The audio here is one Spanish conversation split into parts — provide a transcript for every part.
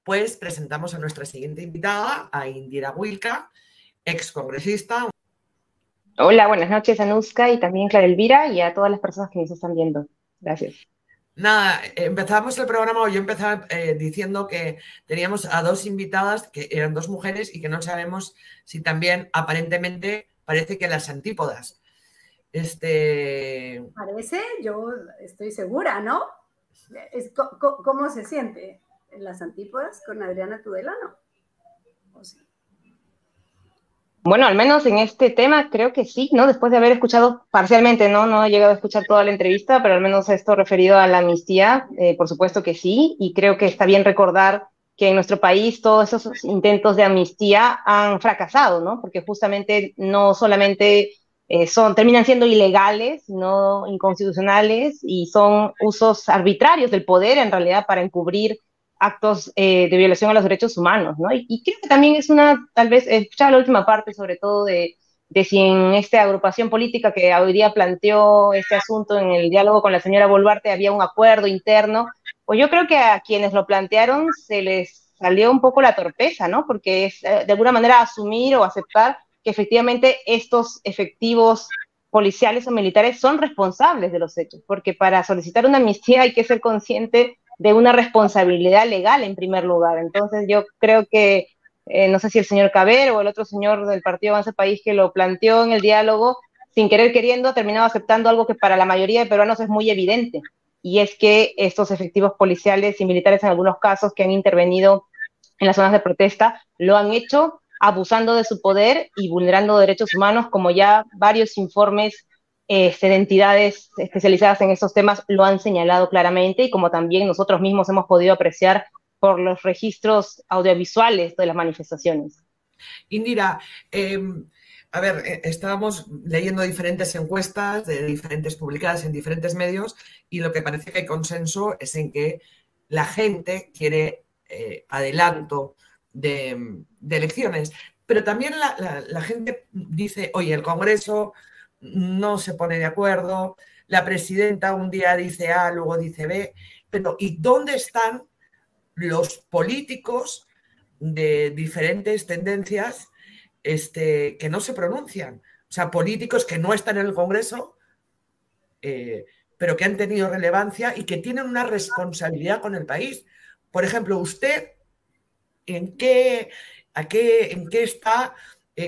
pues presentamos a nuestra siguiente invitada, a Indira Wilca, excongresista. Hola, buenas noches, Anuska, y también Clara Elvira, y a todas las personas que nos están viendo. Gracias. Nada, empezamos el programa, o yo empezaba diciendo que teníamos a dos invitadas, que eran dos mujeres, y que no sabemos si también, aparentemente, parece que las antípodas. Parece, yo estoy segura, ¿no? ¿Cómo se siente en las antípodas con Adriana Tudelano? ¿O sí? Bueno, al menos en este tema creo que sí, ¿no? Después de haber escuchado parcialmente, ¿no? No he llegado a escuchar toda la entrevista, pero al menos esto referido a la amnistía, por supuesto que sí, y creo que está bien recordar que en nuestro país todos esos intentos de amnistía han fracasado, ¿no? Porque justamente no solamente terminan siendo ilegales, no inconstitucionales, y son usos arbitrarios del poder en realidad para encubrir actos de violación a los derechos humanos, ¿no? Y creo que también es tal vez, escuchaba la última parte sobre todo de si en esta agrupación política que hoy día planteó este asunto en el diálogo con la señora Boluarte había un acuerdo interno, pues yo creo que a quienes lo plantearon se les salió un poco la torpeza, ¿no? Porque es de alguna manera asumir o aceptar que efectivamente estos efectivos policiales o militares son responsables de los hechos, porque para solicitar una amnistía hay que ser consciente de una responsabilidad legal en primer lugar. Entonces yo creo que, no sé si el señor Caber o el otro señor del Partido Avance País que lo planteó en el diálogo, sin querer queriendo, ha terminado aceptando algo que para la mayoría de peruanos es muy evidente, y es que estos efectivos policiales y militares en algunos casos que han intervenido en las zonas de protesta lo han hecho abusando de su poder y vulnerando derechos humanos, como ya varios informes de entidades especializadas en estos temas lo han señalado claramente, y como también nosotros mismos hemos podido apreciar por los registros audiovisuales de las manifestaciones. Indira, a ver, estábamos leyendo diferentes encuestas de diferentes publicadas en diferentes medios, y lo que parece que hay consenso es en que la gente quiere adelanto de elecciones, pero también la gente dice, oye, el Congreso no se pone de acuerdo, la presidenta un día dice A, luego dice B, pero ¿y dónde están los políticos de diferentes tendencias que no se pronuncian? O sea, políticos que no están en el Congreso, pero que han tenido relevancia y que tienen una responsabilidad con el país. Por ejemplo, usted, ¿en qué está?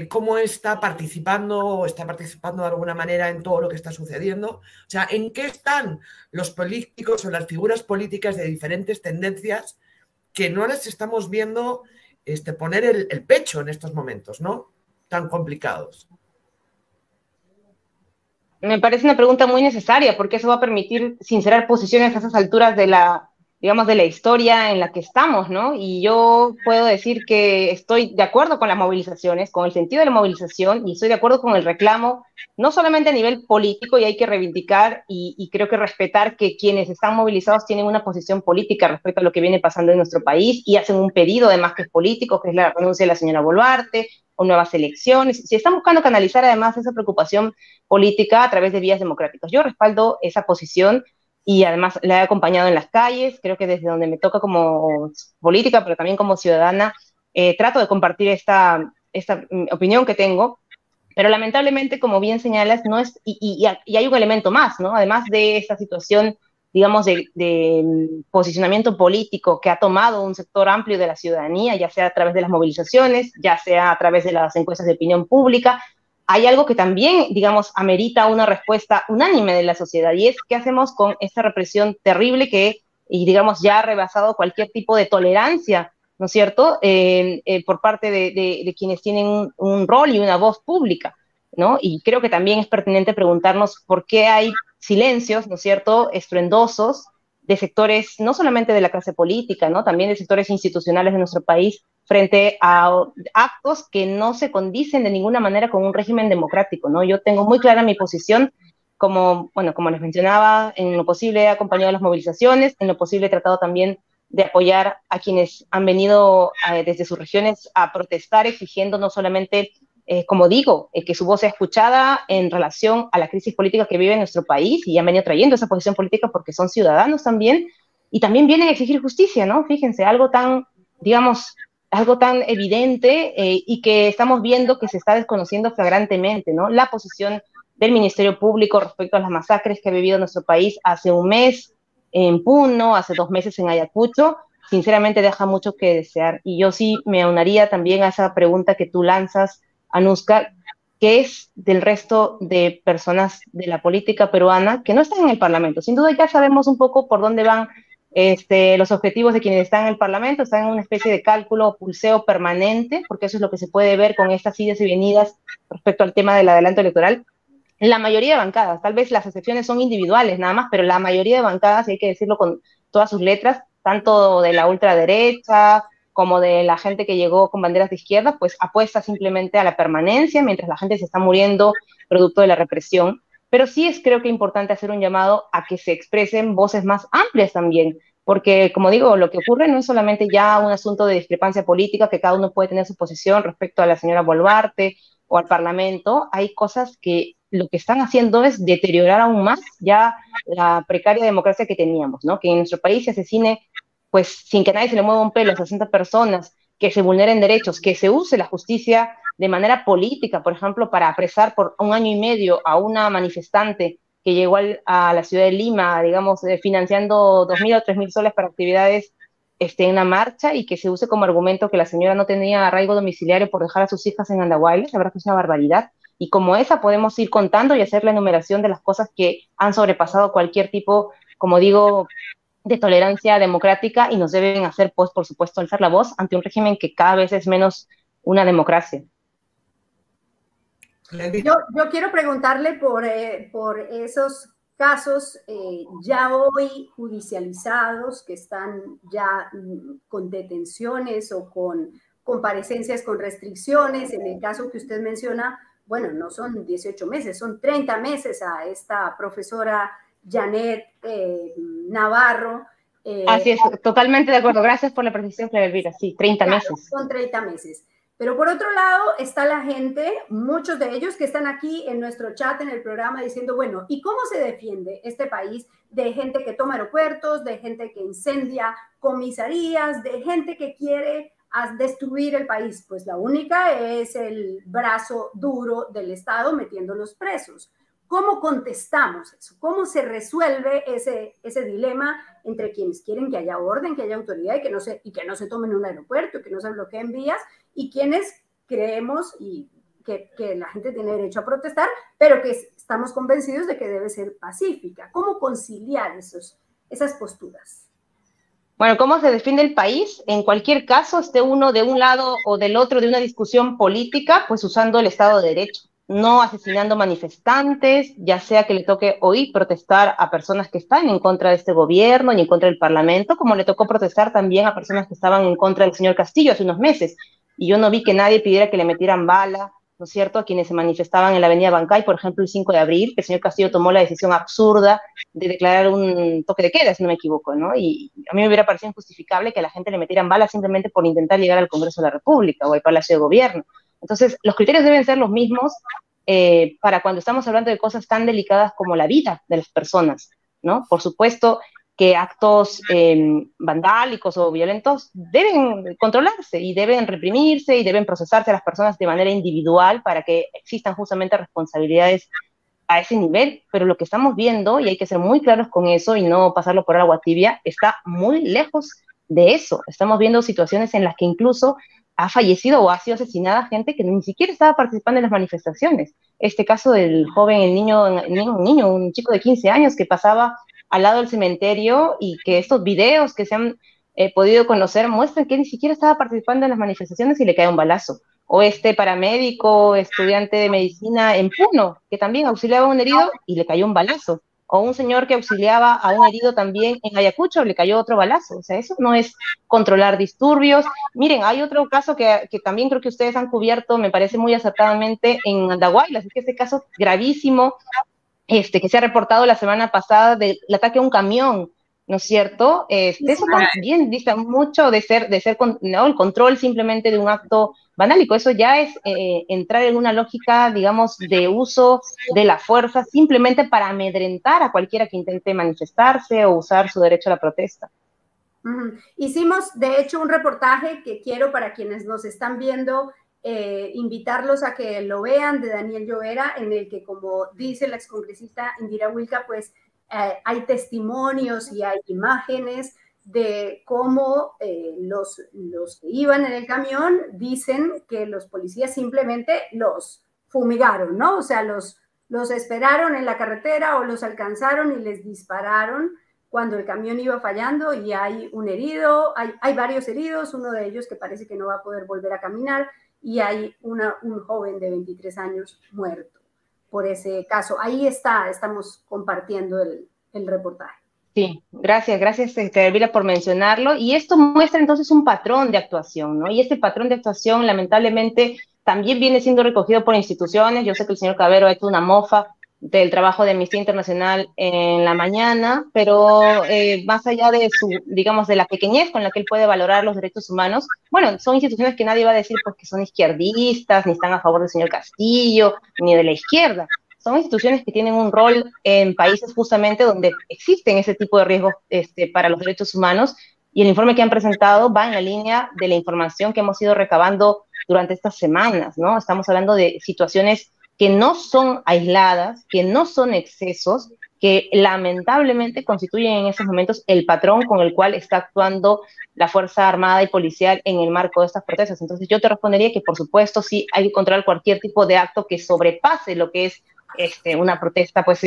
¿Cómo está participando o está participando de alguna manera en todo lo que está sucediendo? O sea, ¿en qué están los políticos o las figuras políticas de diferentes tendencias que no les estamos viendo poner el pecho en estos momentos, ¿no? Tan complicados? Me parece una pregunta muy necesaria, porque eso va a permitir sincerar posiciones a esas alturas de digamos, de la historia en la que estamos, ¿no? Y yo puedo decir que estoy de acuerdo con las movilizaciones, con el sentido de la movilización, y estoy de acuerdo con el reclamo, no solamente a nivel político, y hay que reivindicar y creo que respetar que quienes están movilizados tienen una posición política respecto a lo que viene pasando en nuestro país, y hacen un pedido además que es político, que es la renuncia de la señora Boluarte, o nuevas elecciones. Si están buscando canalizar además esa preocupación política a través de vías democráticas, yo respaldo esa posición y además la he acompañado en las calles. Creo que desde donde me toca como política, pero también como ciudadana, trato de compartir esta opinión que tengo, pero lamentablemente, como bien señalas, no es, y hay un elemento más, ¿no? Además de esta situación, digamos, de posicionamiento político que ha tomado un sector amplio de la ciudadanía, ya sea a través de las movilizaciones, ya sea a través de las encuestas de opinión pública, hay algo que también, digamos, amerita una respuesta unánime de la sociedad, y es qué hacemos con esta represión terrible que, y digamos, ya ha rebasado cualquier tipo de tolerancia, ¿no es cierto?, por parte de quienes tienen un rol y una voz pública, ¿no? Y creo que también es pertinente preguntarnos por qué hay silencios, ¿no es cierto?, estruendosos de sectores, no solamente de la clase política, ¿no?, también de sectores institucionales de nuestro país, frente a actos que no se condicen de ninguna manera con un régimen democrático, ¿no? Yo tengo muy clara mi posición, bueno, como les mencionaba, en lo posible he acompañado las movilizaciones, en lo posible he tratado también de apoyar a quienes han venido desde sus regiones a protestar, exigiendo no solamente, como digo, que su voz sea escuchada en relación a la crisis política que vive nuestro país, y han venido trayendo esa posición política porque son ciudadanos también, y también vienen a exigir justicia, ¿no? Fíjense, algo tan digamos, algo tan evidente y que estamos viendo que se está desconociendo flagrantemente, ¿no? La posición del Ministerio Público respecto a las masacres que ha vivido nuestro país hace un mes en Puno, hace 2 meses en Ayacucho, sinceramente deja mucho que desear. Y yo sí me aunaría también a esa pregunta que tú lanzas, Anuska, ¿qué es del resto de personas de la política peruana que no están en el Parlamento? Sin duda ya sabemos un poco por dónde van los objetivos de quienes están en el Parlamento, están en una especie de cálculo o pulseo permanente, porque eso es lo que se puede ver con estas idas y venidas respecto al tema del adelanto electoral. La mayoría de bancadas, tal vez las excepciones son individuales nada más, pero la mayoría de bancadas, y hay que decirlo con todas sus letras, tanto de la ultraderecha como de la gente que llegó con banderas de izquierda, pues apuesta simplemente a la permanencia mientras la gente se está muriendo producto de la represión. Pero sí es creo que importante hacer un llamado a que se expresen voces más amplias también, porque como digo, lo que ocurre no es solamente ya un asunto de discrepancia política, que cada uno puede tener su posición respecto a la señora Boluarte o al Parlamento, hay cosas que lo que están haciendo es deteriorar aún más ya la precaria democracia que teníamos, ¿no? Que en nuestro país se asesine, pues sin que nadie se le mueva un pelo a 60 personas, que se vulneren derechos, que se use la justicia de manera política, por ejemplo, para apresar por 1 año y medio a una manifestante que llegó a la ciudad de Lima, digamos, financiando 2.000 o 3.000 soles para actividades en una marcha y que se use como argumento que la señora no tenía arraigo domiciliario por dejar a sus hijas en Andahuaylas, la verdad que es una barbaridad. Y como esa podemos ir contando y hacer la enumeración de las cosas que han sobrepasado cualquier tipo, como digo, de tolerancia democrática y nos deben hacer, pues, por supuesto, alzar la voz ante un régimen que cada vez es menos una democracia. Yo quiero preguntarle por esos casos ya hoy judicializados que están ya con detenciones o con comparecencias con restricciones. En el caso que usted menciona, bueno, no son 18 meses, son 30 meses a esta profesora Janet Navarro. Así es, totalmente de acuerdo. Gracias por la precisión, Clara Elvira. Sí, 30 claro, meses. Son 30 meses. Pero por otro lado está la gente, muchos de ellos que están aquí en nuestro chat, en el programa, diciendo, bueno, ¿y cómo se defiende este país de gente que toma aeropuertos, de gente que incendia comisarías, de gente que quiere destruir el país? Pues la única es el brazo duro del Estado metiéndolos presos. ¿Cómo contestamos eso? ¿Cómo se resuelve ese dilema entre quienes quieren que haya orden, que haya autoridad y que no se tomen un aeropuerto, que no se bloqueen vías, y quienes creemos que la gente tiene derecho a protestar, pero que estamos convencidos de que debe ser pacífica? ¿Cómo conciliar esas posturas? Bueno, ¿cómo se defiende el país? En cualquier caso, esté uno de un lado o del otro de una discusión política, pues usando el Estado de Derecho, no asesinando manifestantes, ya sea que le toque hoy protestar a personas que están en contra de este gobierno y en contra del Parlamento, como le tocó protestar también a personas que estaban en contra del señor Castillo hace unos meses. Y yo no vi que nadie pidiera que le metieran bala, ¿no es cierto?, a quienes se manifestaban en la avenida Bancay, por ejemplo, el 5 de abril, que el señor Castillo tomó la decisión absurda de declarar un toque de queda, si no me equivoco, ¿no? Y a mí me hubiera parecido injustificable que a la gente le metieran balas simplemente por intentar llegar al Congreso de la República o al Palacio de Gobierno. Entonces, los criterios deben ser los mismos para cuando estamos hablando de cosas tan delicadas como la vida de las personas, ¿no? Por supuesto que actos vandálicos o violentos deben controlarse y deben reprimirse y deben procesarse a las personas de manera individual para que existan justamente responsabilidades a ese nivel, pero lo que estamos viendo, y hay que ser muy claros con eso y no pasarlo por agua tibia, está muy lejos de eso. Estamos viendo situaciones en las que incluso ha fallecido o ha sido asesinada gente que ni siquiera estaba participando en las manifestaciones. Este caso del joven, un chico de 15 años que pasaba al lado del cementerio y que estos videos que se han podido conocer muestran que ni siquiera estaba participando en las manifestaciones y le cae un balazo. O este paramédico, estudiante de medicina en Puno, que también auxiliaba a un herido y le cayó un balazo. O un señor que auxiliaba a un herido también en Ayacucho, le cayó otro balazo. O sea, eso no es controlar disturbios. Miren, hay otro caso que también creo que ustedes han cubierto, me parece muy acertadamente, en Andahuaylas. Es que este caso gravísimo, que se ha reportado la semana pasada del ataque a un camión, ¿no es cierto? Eso también dista mucho de ser ¿no?, el control simplemente de un acto vanálico. Eso ya es entrar en una lógica, digamos, de uso de la fuerza simplemente para amedrentar a cualquiera que intente manifestarse o usar su derecho a la protesta. Hicimos, de hecho, un reportaje que quiero para quienes nos están viendo, invitarlos a que lo vean, de Daniel Llovera, en el que, como dice la excongresista Indira Wilca, pues hay testimonios y hay imágenes de cómo los que iban en el camión dicen que los policías simplemente los fumigaron, ¿no? O sea, los esperaron en la carretera o los alcanzaron y les dispararon cuando el camión iba fallando, y hay un herido, hay varios heridos, uno de ellos que parece que no va a poder volver a caminar, y hay un joven de 23 años muerto por ese caso. Ahí estamos compartiendo el reportaje. Sí, gracias, Elvira, por mencionarlo. Y esto muestra entonces un patrón de actuación, ¿no? Y este patrón de actuación, lamentablemente, también viene siendo recogido por instituciones. Yo sé que el señor Cavero ha hecho una mofa del trabajo de Amnistía Internacional en la mañana, pero más allá de digamos, de la pequeñez con la que él puede valorar los derechos humanos, bueno, son instituciones que nadie va a decir porque son izquierdistas, ni están a favor del señor Castillo, ni de la izquierda. Son instituciones que tienen un rol en países justamente donde existen ese tipo de riesgos para los derechos humanos, y el informe que han presentado va en la línea de la información que hemos ido recabando durante estas semanas, ¿no? Estamos hablando de situaciones que no son aisladas, que no son excesos, que lamentablemente constituyen en estos momentos el patrón con el cual está actuando la Fuerza Armada y Policial en el marco de estas protestas. Entonces yo te respondería que, por supuesto, sí hay que controlar cualquier tipo de acto que sobrepase lo que es una protesta pues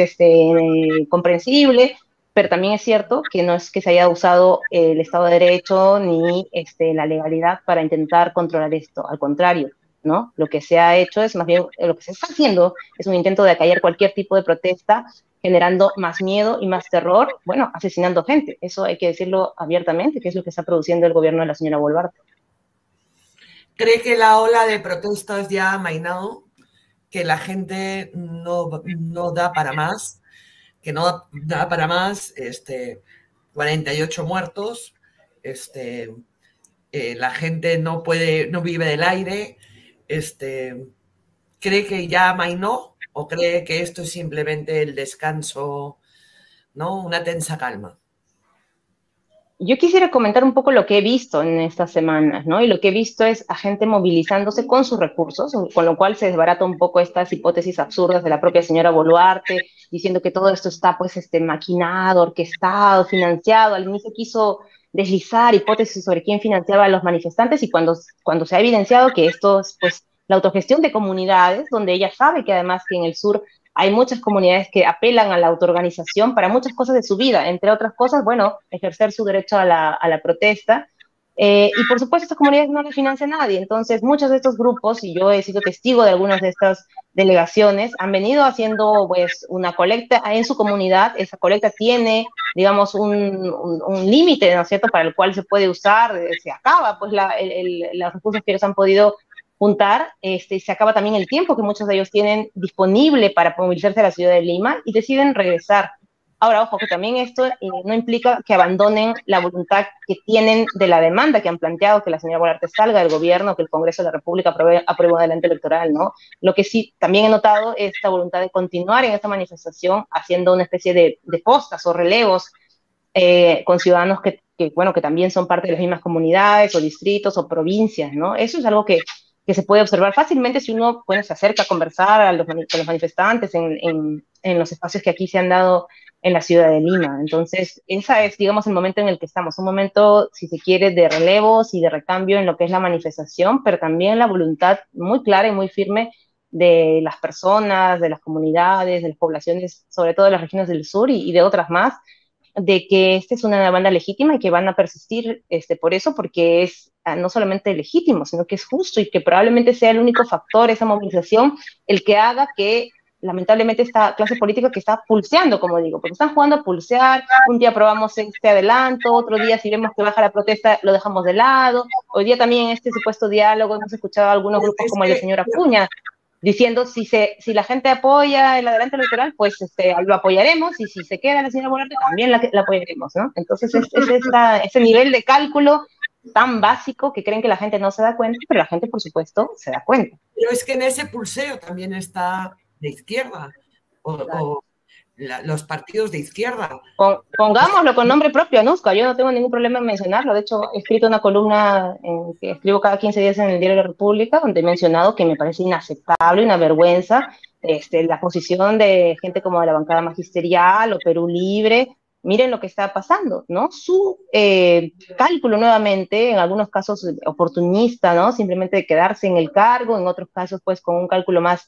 comprensible, pero también es cierto que no es que se haya usado el Estado de Derecho ni la legalidad para intentar controlar esto, al contrario, ¿no? Lo que se ha hecho es más bien, lo que se está haciendo es un intento de acallar cualquier tipo de protesta, generando más miedo y más terror, bueno, asesinando gente. Eso hay que decirlo abiertamente, que es lo que está produciendo el gobierno de la señora Boluarte. ¿Cree que la ola de protestas ya ha amainado? Que la gente no da para más, que no da para más, 48 muertos, la gente no vive del aire, ¿cree que ya amainó o cree que esto es simplemente el descanso, ¿no? Una tensa calma? Yo quisiera comentar un poco lo que he visto en estas semanas, ¿no? Y lo que he visto es a gente movilizándose con sus recursos, con lo cual se desbarata un poco estas hipótesis absurdas de la propia señora Boluarte, diciendo que todo esto está, pues, maquinado, orquestado, financiado. Al inicio quiso deslizar hipótesis sobre quién financiaba a los manifestantes, y cuando se ha evidenciado que esto es, pues, la autogestión de comunidades, donde ella sabe que además que en el sur hay muchas comunidades que apelan a la autoorganización para muchas cosas de su vida, entre otras cosas, bueno, ejercer su derecho a la protesta. Y por supuesto, estas comunidades no le financia a nadie. Entonces, muchos de estos grupos, y yo he sido testigo de algunas de estas delegaciones, han venido haciendo pues una colecta en su comunidad. Esa colecta tiene, digamos, un límite, ¿no es cierto?, para el cual se puede usar, se acaba pues los recursos que ellos han podido juntar, y se acaba también el tiempo que muchos de ellos tienen disponible para movilizarse a la ciudad de Lima, y deciden regresar. Ahora, ojo, que también esto no implica que abandonen la voluntad que tienen de la demanda que han planteado, que la señora Boluarte salga del gobierno, que el Congreso de la República apruebe un adelanto electoral, ¿no? Lo que sí también he notado es esta voluntad de continuar en esta manifestación, haciendo una especie de postas o relevos con ciudadanos que también son parte de las mismas comunidades o distritos o provincias, ¿no? Eso es algo que se puede observar fácilmente si uno, bueno, se acerca a conversar con los manifestantes en los espacios que aquí se han dado en la ciudad de Lima. Entonces, ese es, digamos, el momento en el que estamos, un momento, si se quiere, de relevos y de recambio en lo que es la manifestación, pero también la voluntad muy clara y muy firme de las personas, de las comunidades, de las poblaciones, sobre todo de las regiones del sur y de otras más, de que esta es una demanda legítima y que van a persistir por eso, porque es no solamente legítimo, sino que es justo, y que probablemente sea el único factor, esa movilización, el que haga que lamentablemente esta clase política que está pulseando, como digo, porque están jugando a pulsear. Un día aprobamos este adelanto, otro día si vemos que baja la protesta lo dejamos de lado. Hoy día también en este supuesto diálogo hemos escuchado a algunos grupos como el de señora Acuña diciendo si la gente apoya el adelanto electoral, pues lo apoyaremos, y si se queda la señora Boluarte también la apoyaremos, ¿no? Entonces es ese nivel de cálculo tan básico que creen que la gente no se da cuenta, pero la gente, por supuesto, se da cuenta. Pero es que en ese pulseo también está de izquierda, los partidos de izquierda. Pongámoslo con nombre propio, Anuska, yo no tengo ningún problema en mencionarlo. De hecho, he escrito una columna que escribo cada 15 días en el Diario de la República, donde he mencionado que me parece inaceptable, una vergüenza, la posición de gente como de la bancada magisterial o Perú Libre. Miren lo que está pasando, ¿no? Su cálculo nuevamente, en algunos casos oportunista, ¿no? Simplemente de quedarse en el cargo, en otros casos, pues, con un cálculo más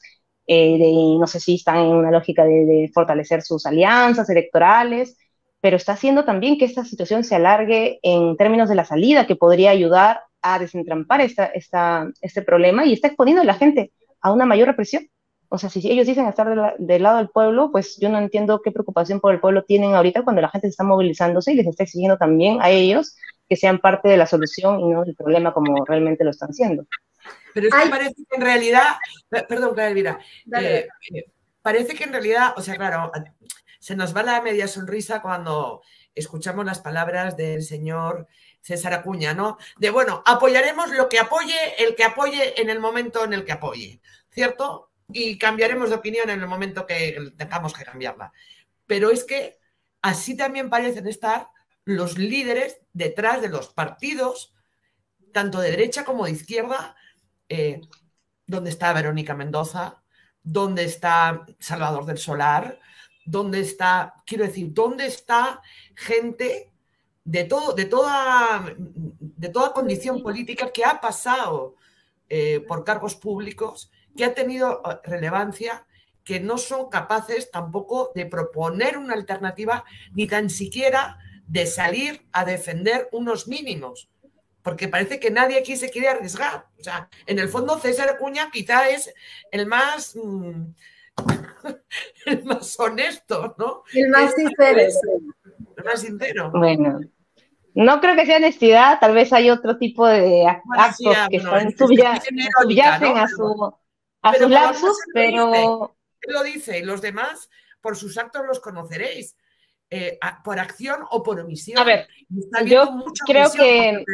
no sé si están en una lógica de fortalecer sus alianzas electorales, pero está haciendo también que esta situación se alargue en términos de la salida, que podría ayudar a desentrampar este problema, y está exponiendo a la gente a una mayor represión. O sea, si ellos dicen estar del lado del pueblo, pues yo no entiendo qué preocupación por el pueblo tienen ahorita cuando la gente se está movilizándose y les está exigiendo también a ellos que sean parte de la solución y no del problema como realmente lo están haciendo. Pero es que parece que en realidad, perdón, Clara Elvira, parece que en realidad, o sea, claro, se nos va la media sonrisa cuando escuchamos las palabras del señor César Acuña, ¿no? De, bueno, apoyaremos lo que apoye, el que apoye en el momento en el que apoye, ¿cierto? Y cambiaremos de opinión en el momento que tengamos que cambiarla. Pero es que así también parecen estar los líderes detrás de los partidos, tanto de derecha como de izquierda. ¿Dónde está Verónica Mendoza? ¿Dónde está Salvador del Solar? ¿Dónde está, quiero decir, dónde está gente de toda condición política que ha pasado por cargos públicos, que ha tenido relevancia, que no son capaces tampoco de proponer una alternativa, ni tan siquiera de salir a defender unos mínimos? Porque parece que nadie aquí se quiere arriesgar. O sea, en el fondo César Acuña quizá es el más honesto, ¿no? El más sincero. El más sincero. Bueno, no creo que sea honestidad, tal vez hay otro tipo de actos que subyacen a sus lapsus, pero... Él lo dice, y los demás, por sus actos los conoceréis. Por acción o por omisión. A ver, yo creo que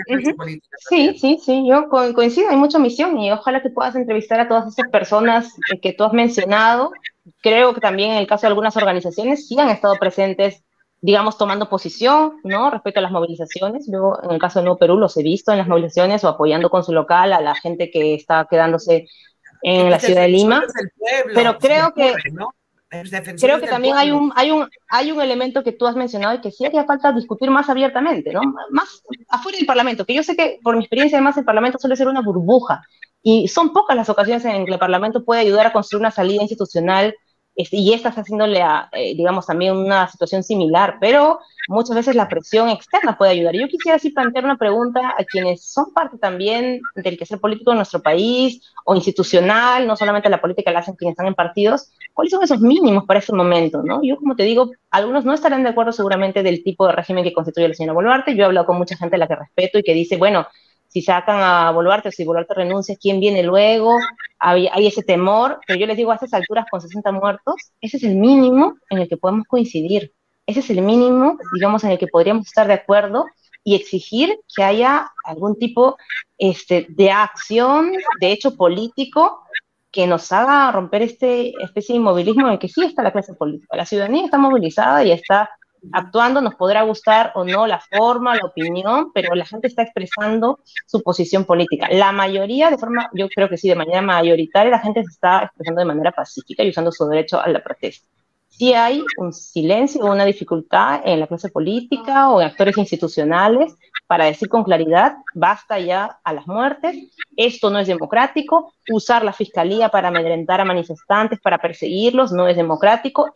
sí, yo coincido, hay mucha omisión y ojalá que puedas entrevistar a todas esas personas que tú has mencionado. Creo que también en el caso de algunas organizaciones sí han estado presentes, digamos, tomando posición, ¿no? Respecto a las movilizaciones. Yo, en el caso de Nuevo Perú, los he visto en las movilizaciones o apoyando con su local a la gente que está quedándose en la ciudad de Lima. Pero creo que... Creo que también hay un elemento que tú has mencionado y que sí haría falta discutir más abiertamente, ¿no? Más afuera del Parlamento, que yo sé que por mi experiencia además el Parlamento suele ser una burbuja y son pocas las ocasiones en que el Parlamento puede ayudar a construir una salida institucional y esta está haciéndole digamos, también una situación similar, pero muchas veces la presión externa puede ayudar. Yo quisiera así plantear una pregunta a quienes son parte también del quehacer político de nuestro país o institucional, no solamente la política la hacen quienes están en partidos. ¿Cuáles son esos mínimos para este momento, ¿no? Yo, como te digo, algunos no estarán de acuerdo seguramente del tipo de régimen que constituye la señora Boluarte. Yo he hablado con mucha gente a la que respeto y que dice, bueno, si sacan a Boluarte o si Boluarte renuncia, ¿quién viene luego? Hay ese temor, pero yo les digo, a estas alturas con 60 muertos, ese es el mínimo en el que podemos coincidir. Ese es el mínimo, digamos, en el que podríamos estar de acuerdo y exigir que haya algún tipo de acción, de hecho político, que nos haga romper especie de inmovilismo en el que sí está la clase política. La ciudadanía está movilizada y está actuando, nos podrá gustar o no la forma, la opinión, pero la gente está expresando su posición política. La mayoría, yo creo que sí, de manera mayoritaria, la gente se está expresando de manera pacífica y usando su derecho a la protesta. Sí hay un silencio o una dificultad en la clase política o en actores institucionales para decir con claridad, basta ya a las muertes, esto no es democrático, usar la fiscalía para amedrentar a manifestantes, para perseguirlos, no es democrático,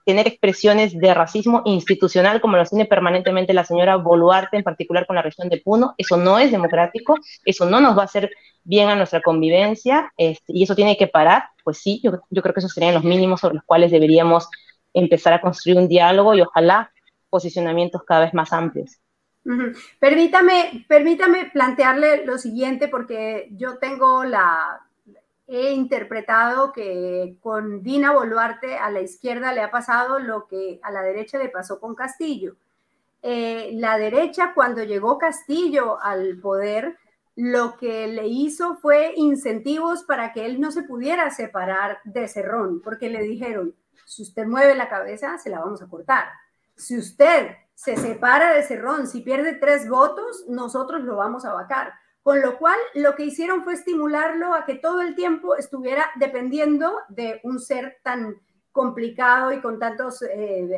tener expresiones de racismo institucional como lo tiene permanentemente la señora Boluarte, en particular con la región de Puno, eso no es democrático, eso no nos va a hacer bien a nuestra convivencia, y eso tiene que parar. Pues sí, yo creo que esos serían los mínimos sobre los cuales deberíamos empezar a construir un diálogo y ojalá posicionamientos cada vez más amplios. Permítame plantearle lo siguiente, porque yo he interpretado que con Dina Boluarte a la izquierda le ha pasado lo que a la derecha le pasó con Castillo. La derecha, cuando llegó Castillo al poder, lo que le hizo fue incentivos para que él no se pudiera separar de Cerrón, porque le dijeron, Si usted mueve la cabeza, se la vamos a cortar. Si usted se separa de Cerrón, si pierde 3 votos, nosotros lo vamos a vacar. Con lo cual, lo que hicieron fue estimularlo a que todo el tiempo estuviera dependiendo de un ser tan complicado y con tantos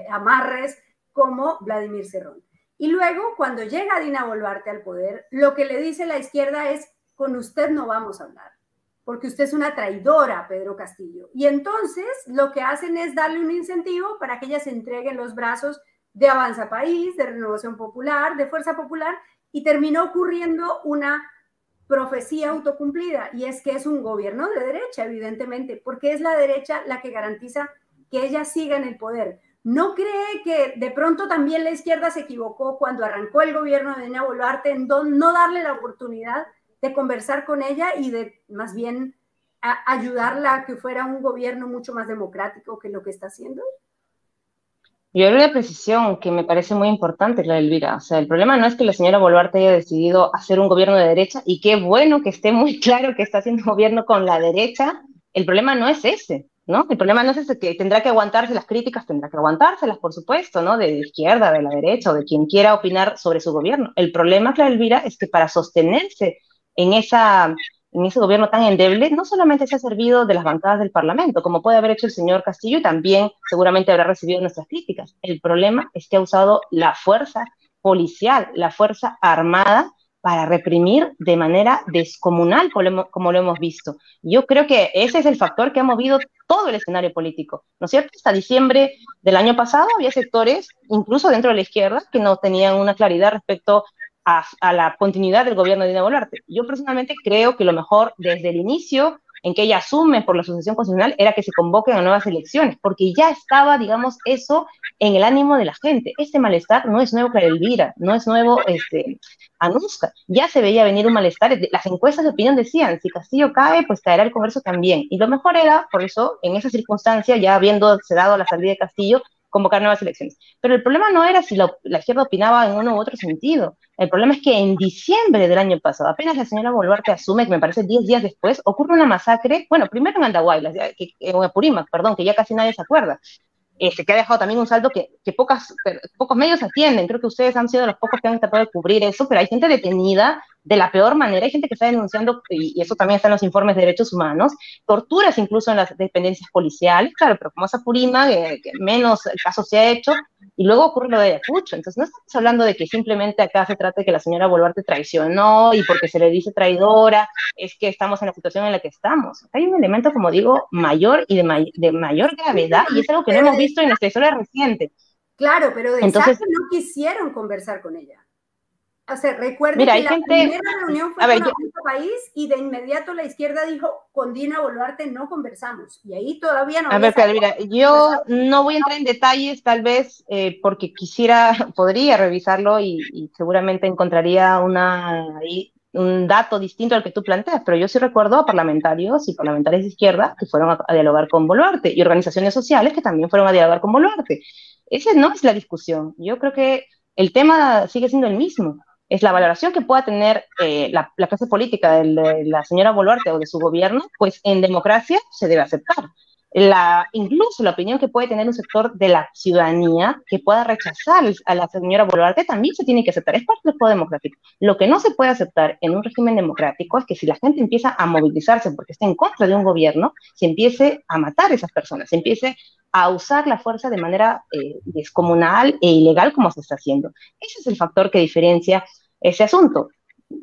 amarres como Vladimir Cerrón. Y luego, cuando llega Dina Boluarte al poder, lo que le dice la izquierda es: con usted no vamos a hablar, porque usted es una traidora, Pedro Castillo. Y entonces lo que hacen es darle un incentivo para que ella se entregue en los brazos de Avanza País, de Renovación Popular, de Fuerza Popular, y terminó ocurriendo una profecía autocumplida, y es que es un gobierno de derecha, evidentemente, porque es la derecha la que garantiza que ella siga en el poder. ¿No cree que de pronto también la izquierda se equivocó cuando arrancó el gobierno de Dina Boluarte en no darle la oportunidad de conversar con ella y de más bien ayudarla a que fuera un gobierno mucho más democrático que lo que está haciendo? Yo haré una precisión que me parece muy importante, Clara Elvira. O sea, el problema no es que la señora Boluarte haya decidido hacer un gobierno de derecha, y qué bueno que esté muy claro que está haciendo un gobierno con la derecha. El problema no es ese, ¿no? El problema no es ese, que tendrá que aguantarse las críticas, tendrá que aguantárselas, por supuesto, ¿no? De la izquierda, de la derecha o de quien quiera opinar sobre su gobierno. El problema, Clara Elvira, es que para sostenerse en esa en ese gobierno tan endeble, no solamente se ha servido de las bancadas del Parlamento, como puede haber hecho el señor Castillo, y también seguramente habrá recibido nuestras críticas. El problema es que ha usado la fuerza policial, la fuerza armada, para reprimir de manera descomunal, como lo hemos visto. Yo creo que ese es el factor que ha movido todo el escenario político, ¿no es cierto? Hasta diciembre del año pasado había sectores, incluso dentro de la izquierda, que no tenían una claridad respecto a la continuidad del gobierno de Dina Boluarte. Yo personalmente creo que lo mejor desde el inicio en que ella asume por la Asociación Constitucional era que se convoquen a nuevas elecciones, porque ya estaba, digamos, eso en el ánimo de la gente. Este malestar no es nuevo, Clara Elvira, no es nuevo, Anuska. Ya se veía venir un malestar. Las encuestas de opinión decían: si Castillo cae, pues caerá el Congreso también. Y lo mejor era, por eso, en esa circunstancia, ya habiéndose dado la salida de Castillo, convocar nuevas elecciones. Pero el problema no era si la izquierda opinaba en uno u otro sentido. El problema es que en diciembre del año pasado, apenas la señora Boluarte asume, que me parece 10 días después, ocurre una masacre, bueno, primero en Andahuaylas, en Apurímac, perdón, que ya casi nadie se acuerda, que ha dejado también un saldo que pocos medios atienden. Creo que ustedes han sido los pocos que han tratado de cubrir eso, pero hay gente detenida de la peor manera, hay gente que está denunciando, y eso también está en los informes de derechos humanos, torturas incluso en las dependencias policiales, claro, pero como es Apurímac, que menos el caso se ha hecho, y luego ocurre lo de Ayacucho. Entonces no estamos hablando de que simplemente acá se trate de que la señora Boluarte traicionó, y porque se le dice traidora, es que estamos en la situación en la que estamos. Hay un elemento, como digo, mayor y de mayor gravedad, y es algo que no hemos visto en nuestra historia reciente. Claro, pero de Entonces, no quisieron conversar con ella. O sea, recuerden mira, que la gente, primera reunión fue con otro país, y de inmediato la izquierda dijo: con Dina Boluarte no conversamos. Y ahí todavía no. A ver, pero mira, yo no voy a entrar en detalles, tal vez, porque podría revisarlo, y seguramente encontraría un dato distinto al que tú planteas, pero yo sí recuerdo a parlamentarios y parlamentarias de izquierda que fueron a dialogar con Boluarte, y organizaciones sociales que también fueron a dialogar con Boluarte. Esa no es la discusión. Yo creo que el tema sigue siendo el mismo. Es la valoración que pueda tener la clase política de la señora Boluarte o de su gobierno, pues en democracia se debe aceptar. Incluso la opinión que puede tener un sector de la ciudadanía que pueda rechazar a la señora Boluarte también se tiene que aceptar. Es parte del juego democrático. Lo que no se puede aceptar en un régimen democrático es que, si la gente empieza a movilizarse porque está en contra de un gobierno, se empiece a matar a esas personas, se empiece a usar la fuerza de manera descomunal e ilegal, como se está haciendo. Ese es el factor que diferencia ese asunto.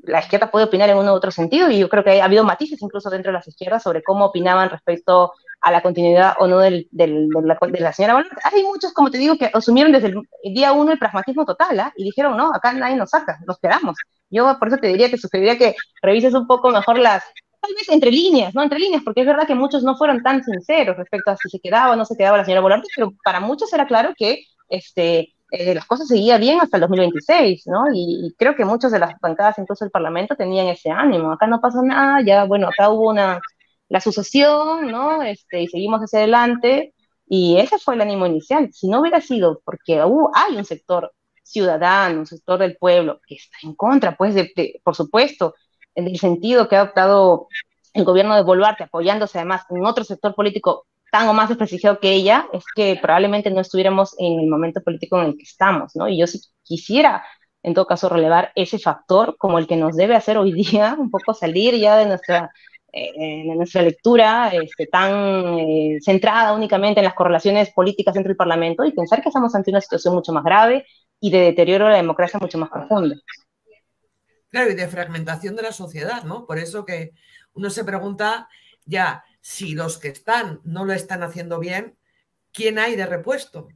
La izquierda puede opinar en uno u otro sentido, y yo creo que ha habido matices incluso dentro de las izquierdas sobre cómo opinaban respecto a la continuidad o no de la señora Boluarte. Hay muchos, como te digo, que asumieron desde el día uno el pragmatismo total, y dijeron: no, acá nadie nos saca, nos quedamos. Yo por eso te sugeriría que revises un poco mejor tal vez entre líneas, ¿no? Entre líneas, porque es verdad que muchos no fueron tan sinceros respecto a si se quedaba o no se quedaba la señora Boluarte, pero para muchos era claro que las cosas seguían bien hasta el 2026, ¿no? Y creo que muchas de las bancadas, incluso el Parlamento, tenían ese ánimo. Acá no pasa nada, ya, bueno, acá hubo la sucesión, ¿no? Y seguimos hacia adelante, y ese fue el ánimo inicial. Si no hubiera sido porque hay un sector ciudadano, un sector del pueblo que está en contra, pues, por supuesto, en el sentido que ha adoptado el gobierno de Boluarte, apoyándose además en otro sector político tan o más desprestigiado que ella, es que probablemente no estuviéramos en el momento político en el que estamos, ¿no? Y yo sí quisiera, en todo caso, relevar ese factor como el que nos debe hacer hoy día un poco salir ya de nuestra lectura tan centrada únicamente en las correlaciones políticas dentro del Parlamento y pensar que estamos ante una situación mucho más grave y de deterioro de la democracia mucho más profunda. Claro, y de fragmentación de la sociedad, ¿no? Por eso que uno se pregunta ya, si los que están no lo están haciendo bien, ¿quién hay de repuesto?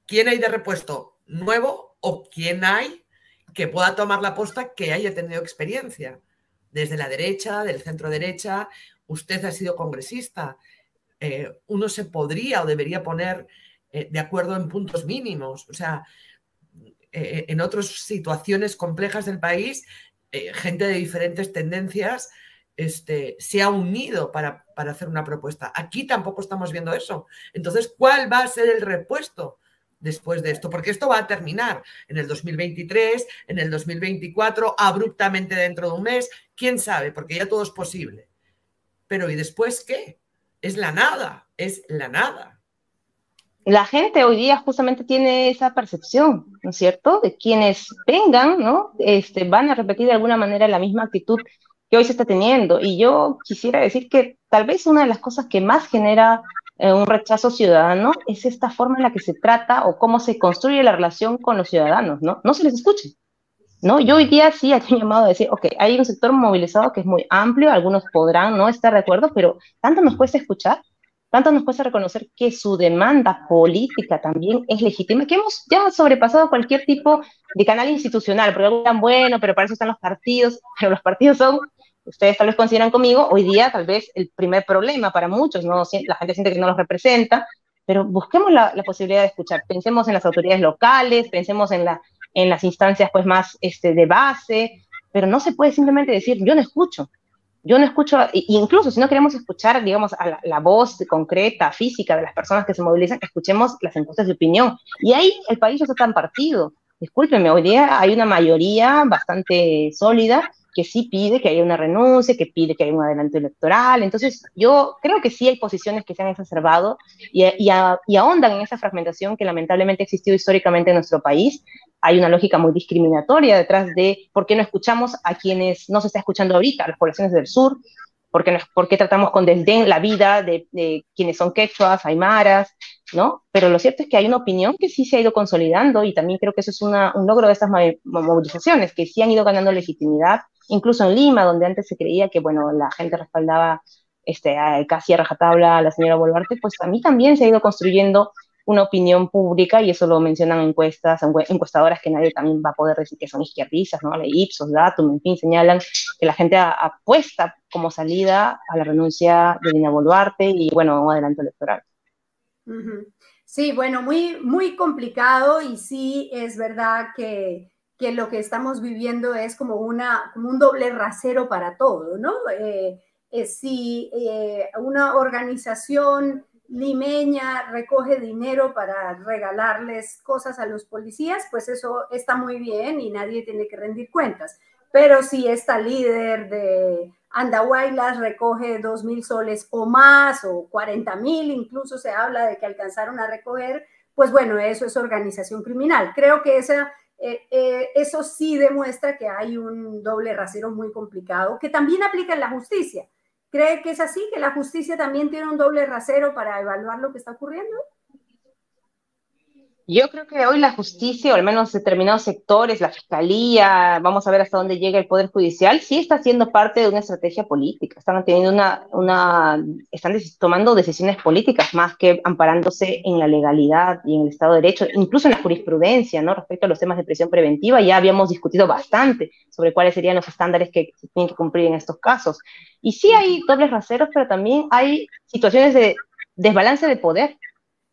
¿Quién hay de repuesto nuevo o quién hay que pueda tomar la posta que haya tenido experiencia? Desde la derecha, del centro derecha, usted ha sido congresista. Uno se podría o debería poner de acuerdo en puntos mínimos. O sea, en otras situaciones complejas del país, gente de diferentes tendencias se ha unido para hacer una propuesta. Aquí tampoco estamos viendo eso. Entonces, ¿cuál va a ser el repuesto después de esto? Porque esto va a terminar en el 2023, en el 2024, abruptamente dentro de un mes. ¿Quién sabe? Porque ya todo es posible. Pero ¿y después qué? Es la nada, es la nada. La gente hoy día justamente tiene esa percepción, ¿no es cierto? De quienes vengan, ¿no? Van a repetir de alguna manera la misma actitud que hoy se está teniendo. Y yo quisiera decir que tal vez una de las cosas que más genera un rechazo ciudadano es esta forma en la que se trata o cómo se construye la relación con los ciudadanos, ¿no? No se les escucha, ¿no? Yo hoy día sí he llamado a decir, ok, hay un sector movilizado que es muy amplio, algunos podrán no estar de acuerdo, pero tanto nos cuesta escuchar, tanto nos cuesta reconocer que su demanda política también es legítima, que hemos ya sobrepasado cualquier tipo de canal institucional, porque dirán, bueno, pero para eso están los partidos, pero los partidos son, ustedes tal vez consideran conmigo, hoy día tal vez el primer problema para muchos, ¿no? La gente siente que no los representa, pero busquemos la posibilidad de escuchar, pensemos en las autoridades locales, pensemos en las instancias pues más de base, pero no se puede simplemente decir, yo no escucho, incluso si no queremos escuchar, digamos, a la voz concreta, física de las personas que se movilizan, escuchemos las encuestas de opinión. Y ahí el país no está tan partido. Discúlpeme, hoy día hay una mayoría bastante sólida que sí pide que haya una renuncia, que pide que haya un adelanto electoral. Entonces, yo creo que sí hay posiciones que se han exacerbado y ahondan en esa fragmentación que lamentablemente ha existido históricamente en nuestro país. Hay una lógica muy discriminatoria detrás de por qué no escuchamos a quienes no se está escuchando ahorita, a las poblaciones del sur, por qué tratamos con desdén la vida de quienes son quechuas, aymaras, ¿no? Pero lo cierto es que hay una opinión que sí se ha ido consolidando y también creo que eso es un logro de estas movilizaciones, que sí han ido ganando legitimidad, incluso en Lima, donde antes se creía que, bueno, la gente respaldaba casi a rajatabla a la señora Boluarte, pues a mí también se ha ido construyendo una opinión pública, y eso lo mencionan encuestadoras que nadie también va a poder decir que son izquierdistas, ¿no? La Ipsos, Datum, en fin, señalan que la gente apuesta como salida a la renuncia de Dina Boluarte y, bueno, un adelanto electoral. Sí, bueno, muy, muy complicado y sí es verdad que lo que estamos viviendo es como un doble rasero para todo, ¿no? Si una organización limeña recoge dinero para regalarles cosas a los policías, pues eso está muy bien y nadie tiene que rendir cuentas. Pero si esta líder de Andahuaylas recoge 2,000 soles o más, o 40,000, incluso se habla de que alcanzaron a recoger, pues bueno, eso es organización criminal. Creo que eso sí demuestra que hay un doble rasero muy complicado, que también aplica en la justicia. ¿Cree que es así? ¿Que la justicia también tiene un doble rasero para evaluar lo que está ocurriendo? Yo creo que hoy la justicia, o al menos determinados sectores, la fiscalía, vamos a ver hasta dónde llega el Poder Judicial, sí está siendo parte de una estrategia política. Están teniendo están tomando decisiones políticas más que amparándose en la legalidad y en el Estado de Derecho, incluso en la jurisprudencia, ¿no? Respecto a los temas de prisión preventiva, ya habíamos discutido bastante sobre cuáles serían los estándares que se tienen que cumplir en estos casos. Y sí hay dobles raseros, pero también hay situaciones de desbalance de poder.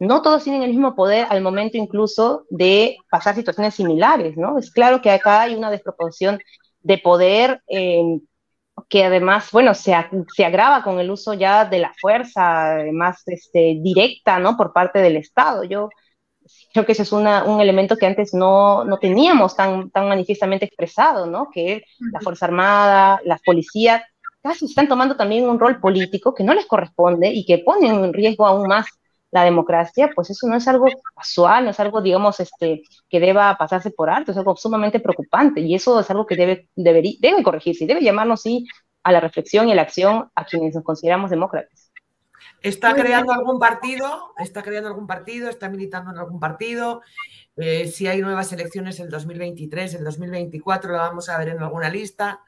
No todos tienen el mismo poder al momento incluso de pasar situaciones similares, ¿no? Es claro que acá hay una desproporción de poder que además, bueno, se agrava con el uso ya de la fuerza más directa, ¿no? Por parte del Estado. Yo creo que ese es un elemento que antes no teníamos tan manifiestamente expresado, ¿no? Que la Fuerza Armada, las policías, casi están tomando también un rol político que no les corresponde y que pone en riesgo aún más la democracia, pues eso no es algo casual, no es algo, digamos, que deba pasarse por alto, es algo sumamente preocupante y eso es algo que debe corregirse y debe llamarnos, sí, a la reflexión y a la acción a quienes nos consideramos demócratas. ¿Está creando algún partido? ¿Está creando algún partido? ¿Está militando en algún partido? Si hay nuevas elecciones el 2023, el 2024, ¿lo vamos a ver en alguna lista?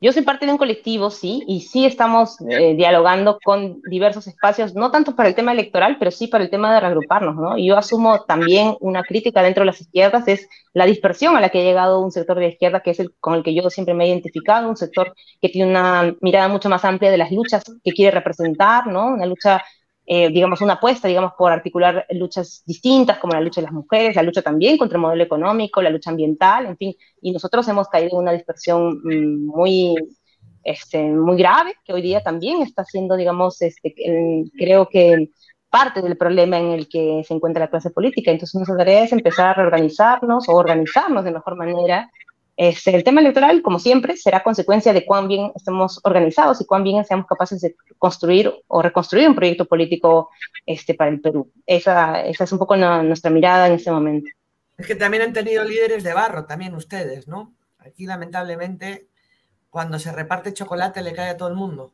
Yo soy parte de un colectivo, sí, y sí estamos dialogando con diversos espacios, no tanto para el tema electoral, pero sí para el tema de reagruparnos, ¿no? Y yo asumo también una crítica dentro de las izquierdas, es la dispersión a la que ha llegado un sector de la izquierda, que es el con el que yo siempre me he identificado, un sector que tiene una mirada mucho más amplia de las luchas que quiere representar, ¿no? Una lucha, digamos, una apuesta, digamos, por articular luchas distintas, como la lucha de las mujeres, la lucha también contra el modelo económico, la lucha ambiental, en fin, y nosotros hemos caído en una dispersión muy grave, que hoy día también está siendo, digamos, creo que parte del problema en el que se encuentra la clase política. Entonces, nuestra tarea es empezar a reorganizarnos o organizarnos de mejor manera. El tema electoral, como siempre, será consecuencia de cuán bien estemos organizados y cuán bien seamos capaces de construir o reconstruir un proyecto político para el Perú. Esa es un poco nuestra mirada en este momento. Es que también han tenido líderes de barro, también ustedes, ¿no? Aquí, lamentablemente, cuando se reparte chocolate le cae a todo el mundo.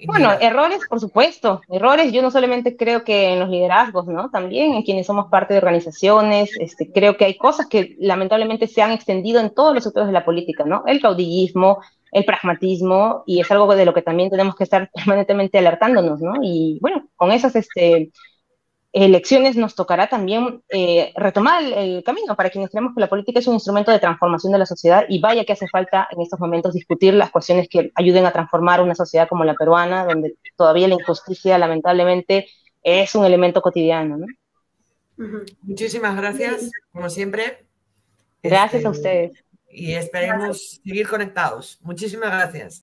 Bueno, errores, por supuesto, errores. Yo no solamente creo que en los liderazgos, ¿no? También en quienes somos parte de organizaciones. Creo que hay cosas que lamentablemente se han extendido en todos los sectores de la política, ¿no? El caudillismo, el pragmatismo, y es algo de lo que también tenemos que estar permanentemente alertándonos, ¿no? Y bueno, con esas elecciones nos tocará también retomar el camino para quienes creemos que la política es un instrumento de transformación de la sociedad y vaya que hace falta en estos momentos discutir las cuestiones que ayuden a transformar una sociedad como la peruana, donde todavía la injusticia lamentablemente es un elemento cotidiano, ¿no? Muchísimas gracias, como siempre. Gracias a ustedes. Y esperemos seguir conectados. Muchísimas gracias.